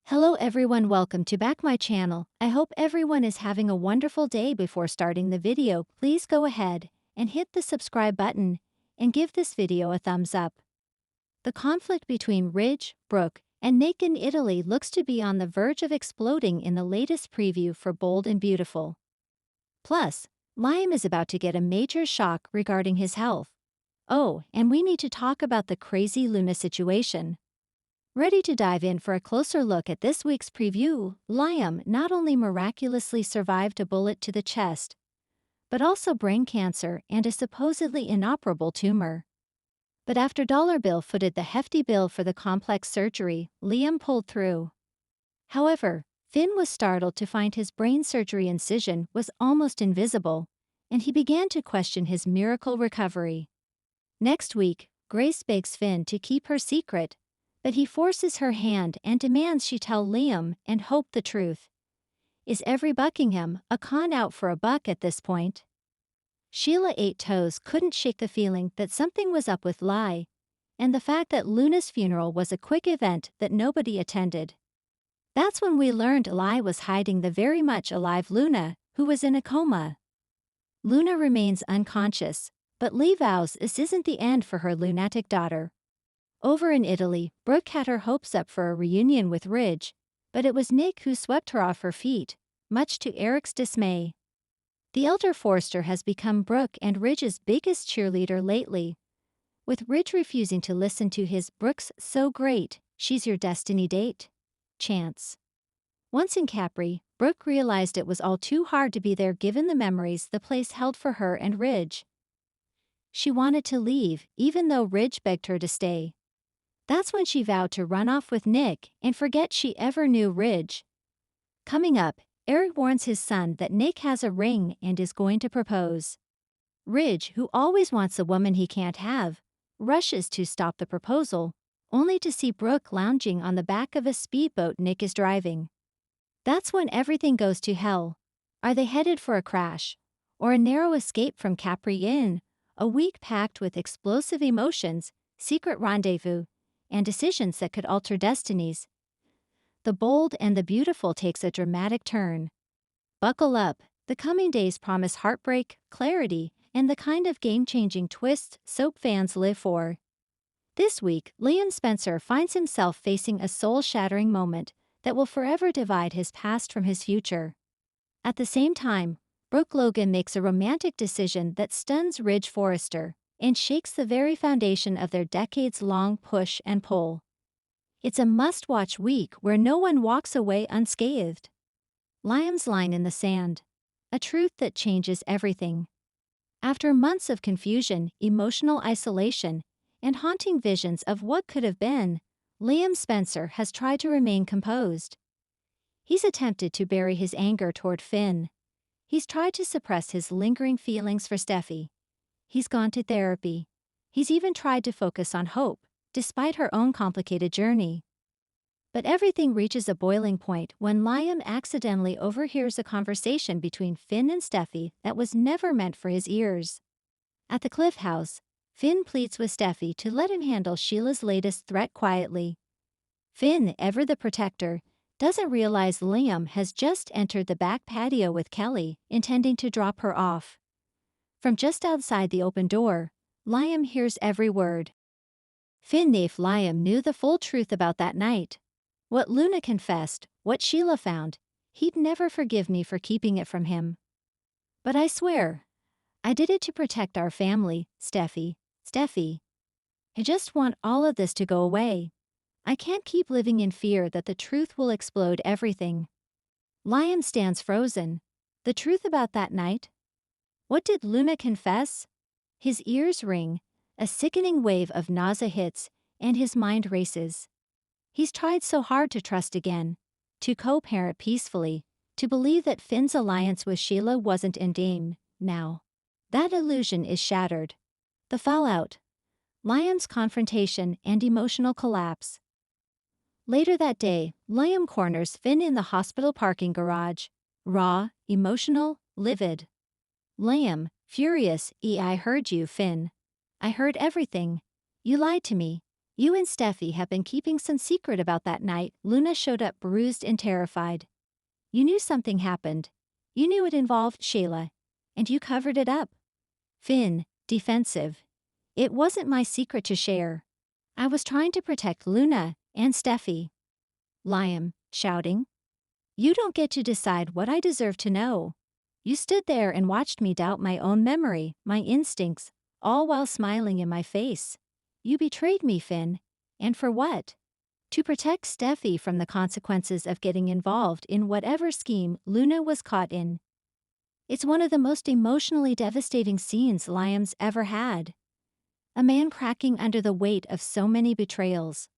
Hello everyone, welcome to back my channel. I hope everyone is having a wonderful day. Before starting the video, please go ahead and hit the subscribe button and give this video a thumbs up. The conflict between Ridge, Brooke, and Nick in Italy looks to be on the verge of exploding in the latest preview for Bold and Beautiful. Plus, Liam is about to get a major shock regarding his health. Oh, and we need to talk about the crazy Luna situation. Ready to dive in for a closer look at this week's preview? Liam not only miraculously survived a bullet to the chest, but also brain cancer and a supposedly inoperable tumor. But after Dollar Bill footed the hefty bill for the complex surgery, Liam pulled through. However, Finn was startled to find his brain surgery incision was almost invisible, and he began to question his miracle recovery. Next week, Grace begs Finn to keep her secret, but he forces her hand and demands she tell Liam and Hope the truth. Is every Buckingham a con out for a buck at this point? Sheila Eight Toes couldn't shake the feeling that something was up with Lai, and the fact that Luna's funeral was a quick event that nobody attended. That's when we learned Lai was hiding the very much alive Luna, who was in a coma. Luna remains unconscious, but Lee vows this isn't the end for her lunatic daughter. Over in Italy, Brooke had her hopes up for a reunion with Ridge, but it was Nick who swept her off her feet, much to Eric's dismay. The elder Forster has become Brooke and Ridge's biggest cheerleader lately, with Ridge refusing to listen to his "Brooke's so great, she's your destiny date" chants. Once in Capri, Brooke realized it was all too hard to be there given the memories the place held for her and Ridge. She wanted to leave, even though Ridge begged her to stay. That's when she vowed to run off with Nick and forget she ever knew Ridge. Coming up, Eric warns his son that Nick has a ring and is going to propose. Ridge, who always wants a woman he can't have, rushes to stop the proposal, only to see Brooke lounging on the back of a speedboat Nick is driving. That's when everything goes to hell. Are they headed for a crash, or a narrow escape from Capri Inn, a week packed with explosive emotions, secret rendezvous, and decisions that could alter destinies? The Bold and the Beautiful takes a dramatic turn. Buckle up, the coming days promise heartbreak, clarity, and the kind of game-changing twists soap fans live for. This week, Liam Spencer finds himself facing a soul-shattering moment that will forever divide his past from his future. At the same time, Brooke Logan makes a romantic decision that stuns Ridge Forrester and shakes the very foundation of their decades-long push and pull. It's a must-watch week where no one walks away unscathed. Liam's line in the sand. A truth that changes everything. After months of confusion, emotional isolation, and haunting visions of what could have been, Liam Spencer has tried to remain composed. He's attempted to bury his anger toward Finn. He's tried to suppress his lingering feelings for Steffi. He's gone to therapy. He's even tried to focus on Hope, despite her own complicated journey. But everything reaches a boiling point when Liam accidentally overhears a conversation between Finn and Steffi that was never meant for his ears. At the Cliff House, Finn pleads with Steffi to let him handle Sheila's latest threat quietly. Finn, ever the protector, doesn't realize Liam has just entered the back patio with Kelly, intending to drop her off. From just outside the open door, Liam hears every word. Finn, if Liam knew the full truth about that night, what Luna confessed, what Sheila found, he'd never forgive me for keeping it from him. But I swear, I did it to protect our family, Steffi. I just want all of this to go away. I can't keep living in fear that the truth will explode everything. Liam stands frozen. The truth about that night? What did Luna confess? His ears ring, a sickening wave of nausea hits, and his mind races. He's tried so hard to trust again, to co-parent peacefully, to believe that Finn's alliance with Sheila wasn't in danger. Now, that illusion is shattered. The fallout. Liam's confrontation and emotional collapse. Later that day, Liam corners Finn in the hospital parking garage. Raw, emotional, livid. Liam, furious, I heard you, Finn. I heard everything. You lied to me. You and Steffi have been keeping some secret about that night. Luna showed up bruised and terrified. You knew something happened. You knew it involved Shayla. And you covered it up. Finn, defensive. It wasn't my secret to share. I was trying to protect Luna and Steffi. Liam, shouting. You don't get to decide what I deserve to know. You stood there and watched me doubt my own memory, my instincts, all while smiling in my face. You betrayed me, Finn. And for what? To protect Steffi from the consequences of getting involved in whatever scheme Luna was caught in. It's one of the most emotionally devastating scenes Liam's ever had. A man cracking under the weight of so many betrayals.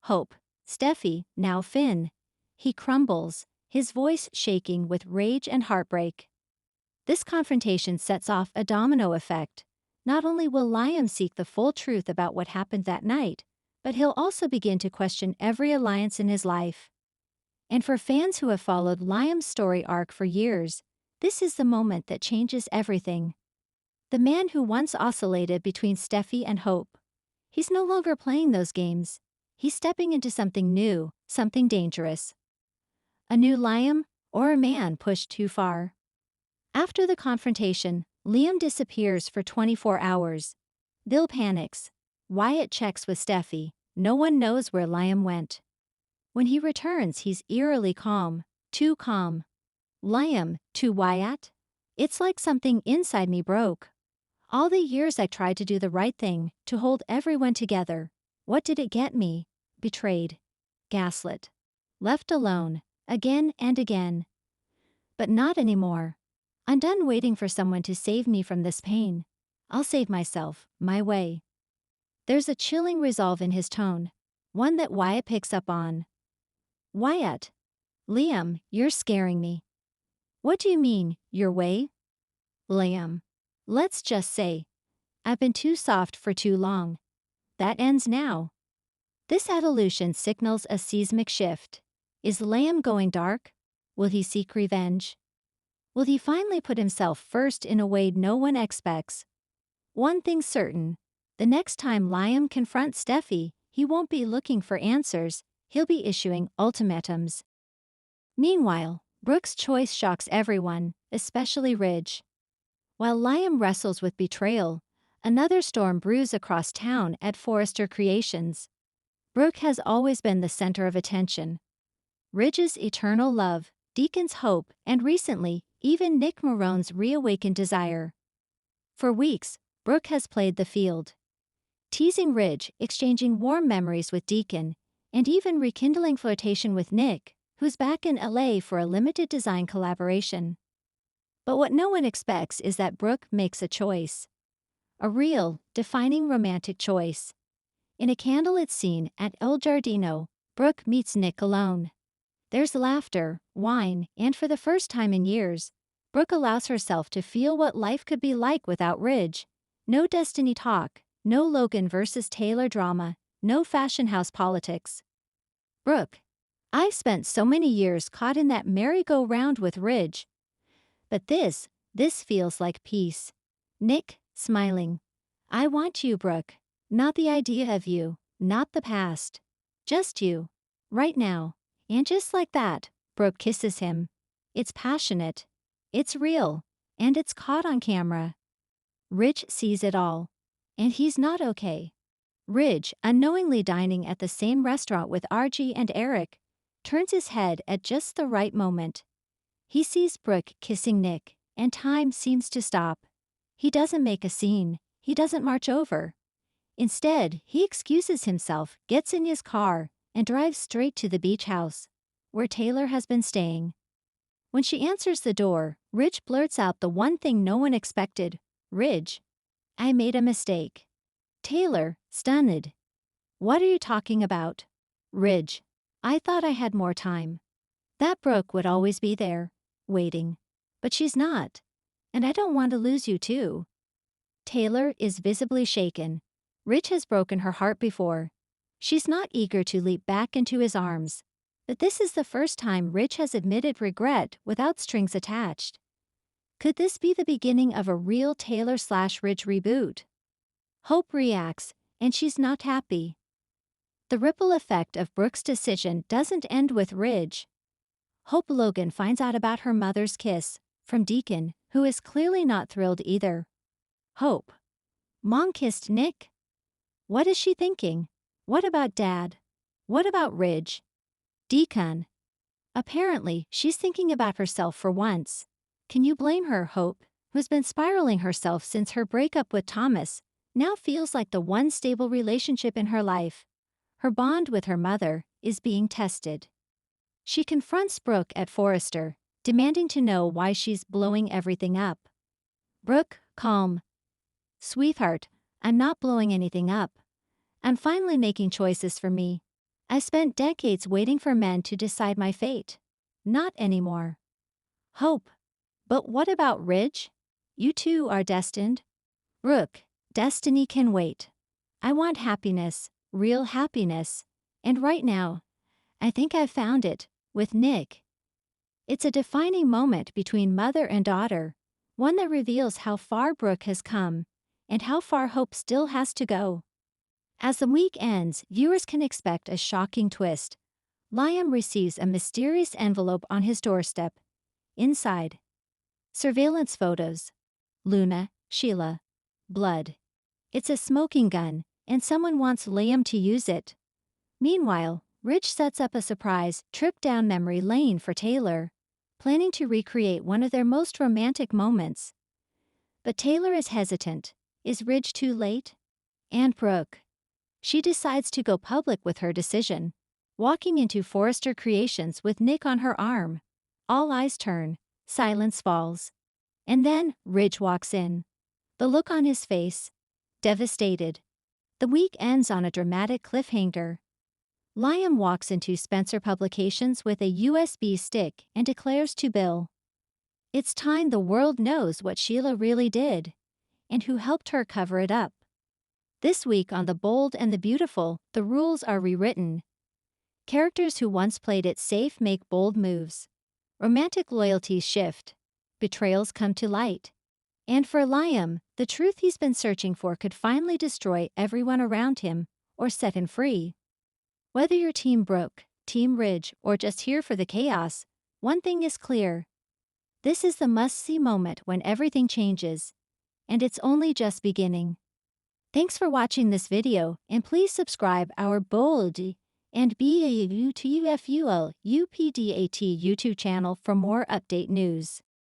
Hope, Steffi, now Finn. He crumbles, his voice shaking with rage and heartbreak. This confrontation sets off a domino effect. Not only will Liam seek the full truth about what happened that night, but he'll also begin to question every alliance in his life. And for fans who have followed Liam's story arc for years, this is the moment that changes everything. The man who once oscillated between Steffi and Hope. He's no longer playing those games. He's stepping into something new, something dangerous. A new Liam, or a man pushed too far. After the confrontation, Liam disappears for 24 hours. Bill panics. Wyatt checks with Steffi. No one knows where Liam went. When he returns, he's eerily calm, too calm. Liam, to Wyatt? It's like something inside me broke. All the years I tried to do the right thing, to hold everyone together. What did it get me? Betrayed. Gaslit. Left alone, again and again. But not anymore. I'm done waiting for someone to save me from this pain. I'll save myself, my way. There's a chilling resolve in his tone, one that Wyatt picks up on. Wyatt. Liam, you're scaring me. What do you mean, your way? Liam. Let's just say, I've been too soft for too long. That ends now. This adolution signals a seismic shift. Is Liam going dark? Will he seek revenge? Will he finally put himself first in a way no one expects? One thing's certain. The next time Liam confronts Steffi, he won't be looking for answers, he'll be issuing ultimatums. Meanwhile, Brooke's choice shocks everyone, especially Ridge. While Liam wrestles with betrayal, another storm brews across town at Forrester Creations. Brooke has always been the center of attention. Ridge's eternal love, Deacon's hope, and recently, even Nick Marone's reawakened desire. For weeks, Brooke has played the field. Teasing Ridge, exchanging warm memories with Deacon, and even rekindling flirtation with Nick, who's back in LA for a limited design collaboration. But what no one expects is that Brooke makes a choice. A real, defining romantic choice. In a candlelit scene at El Giardino, Brooke meets Nick alone. There's laughter, wine, and for the first time in years, Brooke allows herself to feel what life could be like without Ridge. No destiny talk, no Logan versus Taylor drama, no fashion house politics. Brooke. I've spent so many years caught in that merry-go-round with Ridge. But this feels like peace. Nick, smiling. I want you, Brooke. Not the idea of you, not the past. Just you. Right now. And just like that, Brooke kisses him. It's passionate. It's real. And it's caught on camera. Ridge sees it all. And he's not okay. Ridge, unknowingly dining at the same restaurant with RG and Eric, turns his head at just the right moment. He sees Brooke kissing Nick, and time seems to stop. He doesn't make a scene. He doesn't march over. Instead, he excuses himself, gets in his car, and drives straight to the beach house, where Taylor has been staying. When she answers the door, Ridge blurts out the one thing no one expected. Ridge. I made a mistake. Taylor, stunned. What are you talking about? Ridge. I thought I had more time. That Brooke would always be there, waiting. But she's not. And I don't want to lose you too. Taylor is visibly shaken. Ridge has broken her heart before. She's not eager to leap back into his arms. But this is the first time Ridge has admitted regret without strings attached. Could this be the beginning of a real Taylor/Ridge reboot? Hope reacts, and she's not happy. The ripple effect of Brooke's decision doesn't end with Ridge. Hope Logan finds out about her mother's kiss from Deacon, who is clearly not thrilled either. Hope. Mom kissed Nick? What is she thinking? What about Dad? What about Ridge? Deacon. Apparently, she's thinking about herself for once. Can you blame her, Hope, who's been spiraling herself since her breakup with Thomas, now feels like the one stable relationship in her life? Her bond with her mother is being tested. She confronts Brooke at Forrester, demanding to know why she's blowing everything up. Brooke, calm. Sweetheart, I'm not blowing anything up. I'm finally making choices for me. I spent decades waiting for men to decide my fate. Not anymore. Hope. But what about Ridge? You two are destined. Brooke, destiny can wait. I want happiness, real happiness. And right now, I think I've found it, with Nick. It's a defining moment between mother and daughter, one that reveals how far Brooke has come, and how far Hope still has to go. As the week ends, viewers can expect a shocking twist. Liam receives a mysterious envelope on his doorstep. Inside, surveillance photos. Luna, Sheila. Blood. It's a smoking gun, and someone wants Liam to use it. Meanwhile, Ridge sets up a surprise trip down memory lane for Taylor, planning to recreate one of their most romantic moments. But Taylor is hesitant. Is Ridge too late? And Brooke. She decides to go public with her decision, walking into Forrester Creations with Nick on her arm. All eyes turn, silence falls. And then, Ridge walks in. The look on his face, devastated. The week ends on a dramatic cliffhanger. Liam walks into Spencer Publications with a USB stick and declares to Bill, "It's time the world knows what Sheila really did, and who helped her cover it up." This week on The Bold and the Beautiful, the rules are rewritten. Characters who once played it safe make bold moves. Romantic loyalties shift. Betrayals come to light. And for Liam, the truth he's been searching for could finally destroy everyone around him, or set him free. Whether you're Team Brooke, Team Ridge, or just here for the chaos, one thing is clear. This is the must-see moment when everything changes. And it's only just beginning. Thanks for watching this video, and please subscribe our Bold and BAUTUFUL UPDAT YouTube channel for more update news.